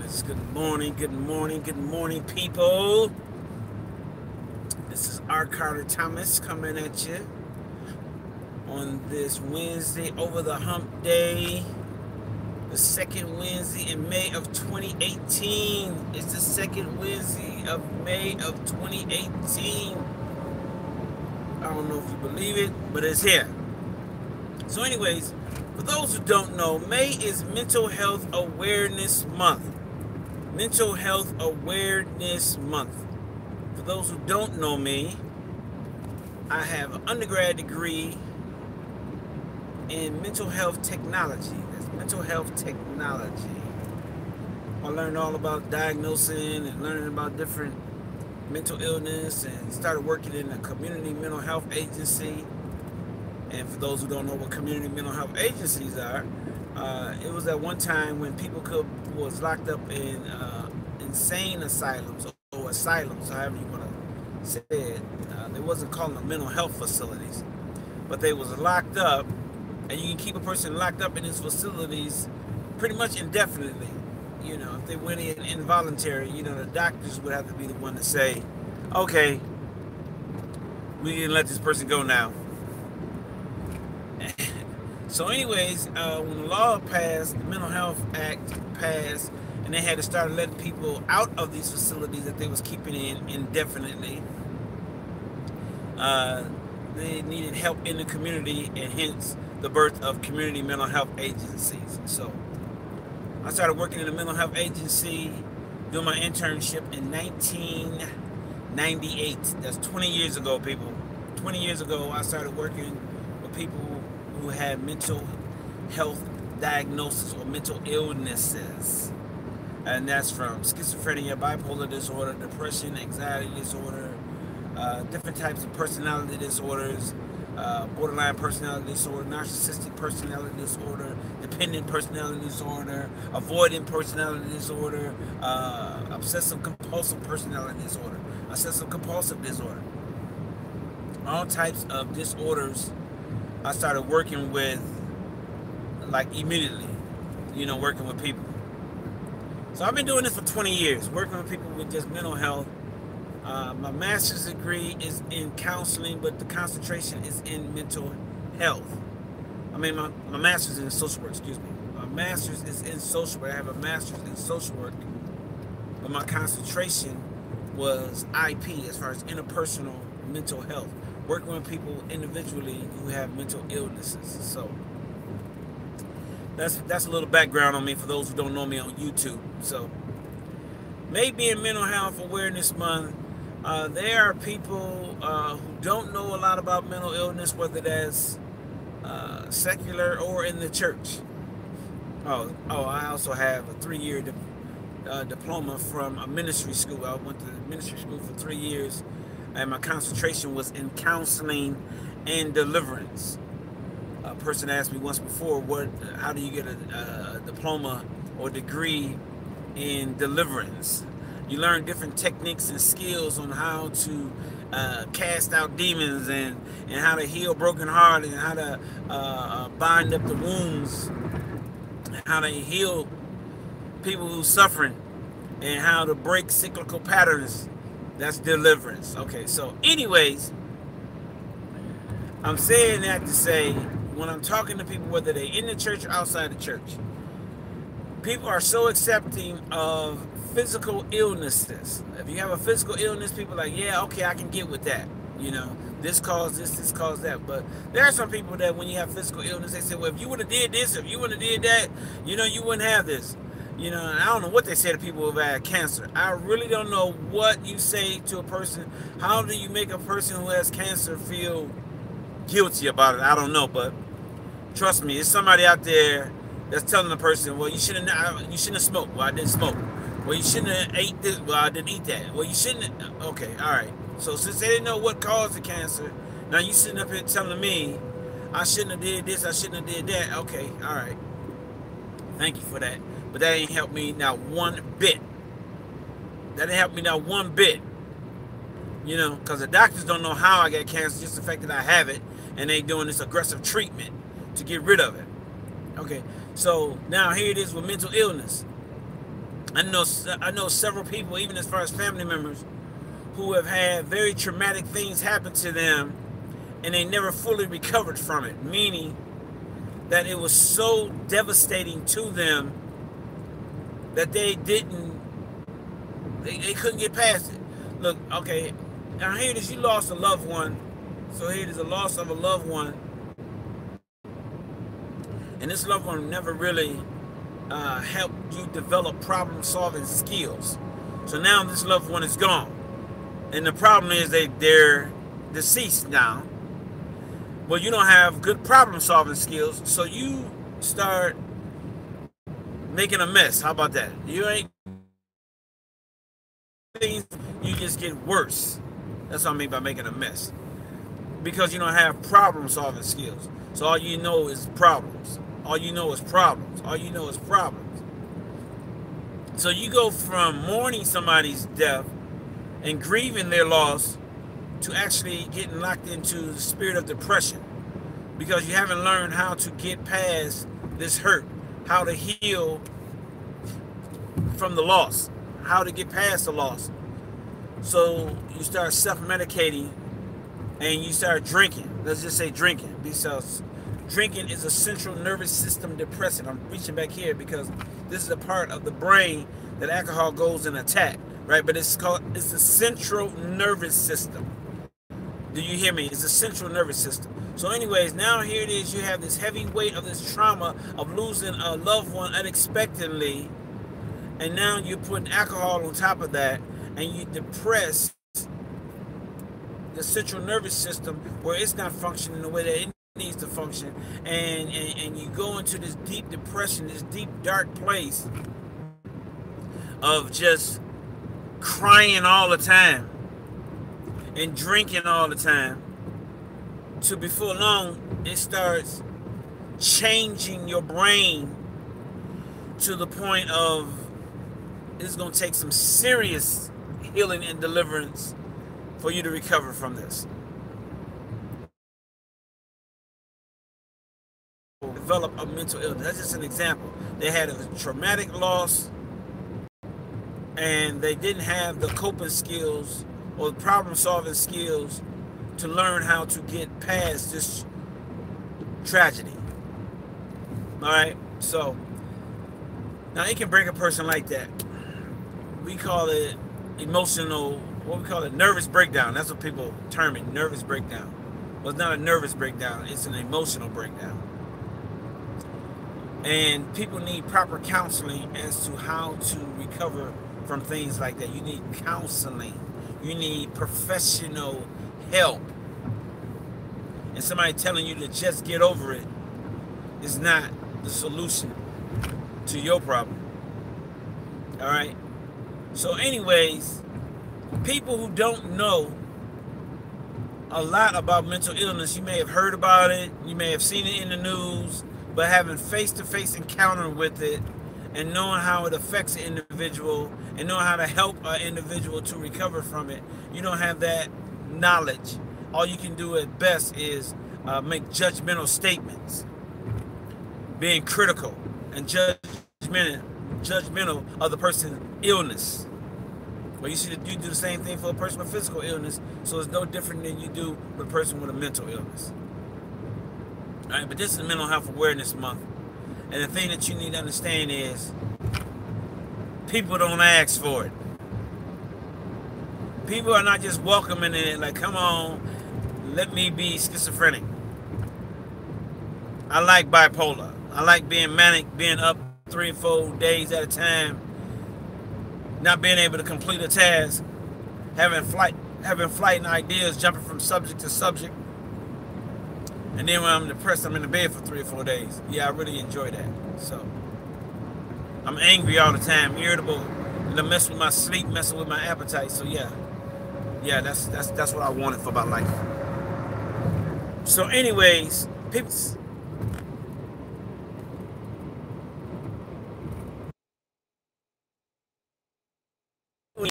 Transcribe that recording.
goodness. Good morning, good morning, good morning, people. This is R. Carter Thomas coming at you on this Wednesday over the hump day, the second Wednesday in May of 2018. It's the second Wednesday of May of 2018. I don't know if you believe it, but it's here. So anyways, for those who don't know, May is Mental Health Awareness Month. Mental Health Awareness Month. For those who don't know me, I have an undergrad degree in mental health technology. That's mental health technology. I learned all about diagnosing and learning about different mental illness and started working in a community mental health agency. And for those who don't know what community mental health agencies are, it was at one time when people was locked up in insane asylums or asylums, however you want to say it. They wasn't calling them mental health facilities, but they was locked up, and you can keep a person locked up in these facilities pretty much indefinitely. You know, if they went in involuntary, you know, the doctors would have to be the one to say, okay, we didn't let this person go now. So anyways, when the law passed, the Mental Health Act passed, and they had to start letting people out of these facilities that they was keeping in indefinitely, they needed help in the community, and hence the birth of community mental health agencies. So I started working in a mental health agency, doing my internship in 1998. That's 20 years ago, people. 20 years ago, I started working with people who had mental health diagnosis or mental illnesses. And that's from schizophrenia, bipolar disorder, depression, anxiety disorder, different types of personality disorders, borderline personality disorder, narcissistic personality disorder, dependent personality disorder, avoidant personality disorder, obsessive compulsive personality disorder, obsessive compulsive disorder. All types of disorders I started working with, like, immediately, you know, working with people. So I've been doing this for 20 years, working with people with just mental health. My master's degree is in counseling, but the concentration is in mental health. I mean, my master's is in social work, excuse me. My master's is in social work. I have a master's in social work, but my concentration was IP, as far as interpersonal mental health, working with people individually who have mental illnesses. So that's a little background on me for those who don't know me on YouTube. So maybe in Mental Health Awareness Month, there are people who don't know a lot about mental illness, whether that's secular or in the church. I also have a 3-year diploma from a ministry school. I went to ministry school for 3 years, and my concentration was in counseling and deliverance. A person asked me once before, how do you get a diploma or degree in deliverance? You learn different techniques and skills on how to cast out demons and how to heal broken heart, and how to bind up the wounds, and how to heal people who's suffering, and how to break cyclical patterns. That's deliverance. Okay, so anyways, I'm saying that to say, when I'm talking to people, whether they're in the church or outside the church, people are so accepting of physical illnesses. If you have a physical illness, people are like, yeah, okay, I can get with that. You know, this caused this caused that. But there are some people that when you have physical illness, they say, well, if you would have did this, if you would have did that, you know, you wouldn't have this. You know, and I don't know what they say to people who've had cancer. I really don't know what you say to a person. How do you make a person who has cancer feel guilty about it? I don't know, but trust me, there's somebody out there that's telling the person, well, you shouldn't have smoked. Well, I didn't smoke. Well, you shouldn't have ate this. Well, I didn't eat that. Well, you shouldn't have. Okay, all right. So since they didn't know what caused the cancer, now you sitting up here telling me I shouldn't have did this, I shouldn't have did that. Okay, all right. Thank you for that. But that ain't helped me not one bit. That didn't help me not one bit. You know, because the doctors don't know how I got cancer, just the fact that I have it, and they doing this aggressive treatment to get rid of it. Okay, so now here it is with mental illness. I know several people, even as far as family members, who have had very traumatic things happen to them and they never fully recovered from it, meaning that it was so devastating to them that they couldn't get past it. Look, okay, now here it is, you lost a loved one. So here it is, a loss of a loved one. And this loved one never really helped you develop problem-solving skills. So now this loved one is gone. And the problem is they're deceased now. Well, you don't have good problem-solving skills, so you start making a mess. How about that? You ain't things, you just get worse. That's what I mean by making a mess. Because you don't have problem-solving skills. So all you know is problems. All you know is problems. All you know is problems. So you go from mourning somebody's death and grieving their loss to actually getting locked into the spirit of depression because you haven't learned how to get past this hurt, how to heal from the loss, how to get past the loss. So you start self-medicating and you start drinking. Let's just say drinking, because drinking is a central nervous system depressant. I'm reaching back here because this is a part of the brain that alcohol goes and attack, right? But it's the central nervous system. Do you hear me? It's the central nervous system. So anyways, now here it is, you have this heavy weight of this trauma of losing a loved one unexpectedly, and now you're putting alcohol on top of that, and you depress the central nervous system where it's not functioning the way that it needs to function, and you go into this deep depression, this deep dark place of just crying all the time and drinking all the time, to before long it starts changing your brain to the point of it's going to take some serious healing and deliverance for you to recover from this. Develop a mental illness. That's just an example. They had a traumatic loss and they didn't have the coping skills or the problem-solving skills to learn how to get past this tragedy. All right? So, now it can break a person like that. We call it emotional, what we call it, nervous breakdown. That's what people term it, nervous breakdown. Well, it's not a nervous breakdown, it's an emotional breakdown. And people need proper counseling as to how to recover from things like that. You need counseling. You need professional help. And somebody telling you to just get over it is not the solution to your problem. All right? So anyways, people who don't know a lot about mental illness, you may have heard about it, you may have seen it in the news, but having face-to-face encounter with it and knowing how it affects an individual and knowing how to help an individual to recover from it, you don't have that knowledge. All you can do at best is make judgmental statements, being critical and judgmental of the person's illness. Well, you do the same thing for a person with physical illness, so it's no different than you do with a person with a mental illness. All right, but this is Mental Health Awareness Month. And the thing that you need to understand is people don't ask for it. People are not just welcoming it like, come on, let me be schizophrenic. I like bipolar. I like being manic, being up 3 or 4 days at a time, not being able to complete a task, having flight and ideas, jumping from subject to subject. And then when I'm depressed, I'm in the bed for 3 or 4 days. Yeah, I really enjoy that. So I'm angry all the time, irritable, and I mess with my sleep, messing with my appetite. So yeah, that's what I wanted for my life. So anyways, people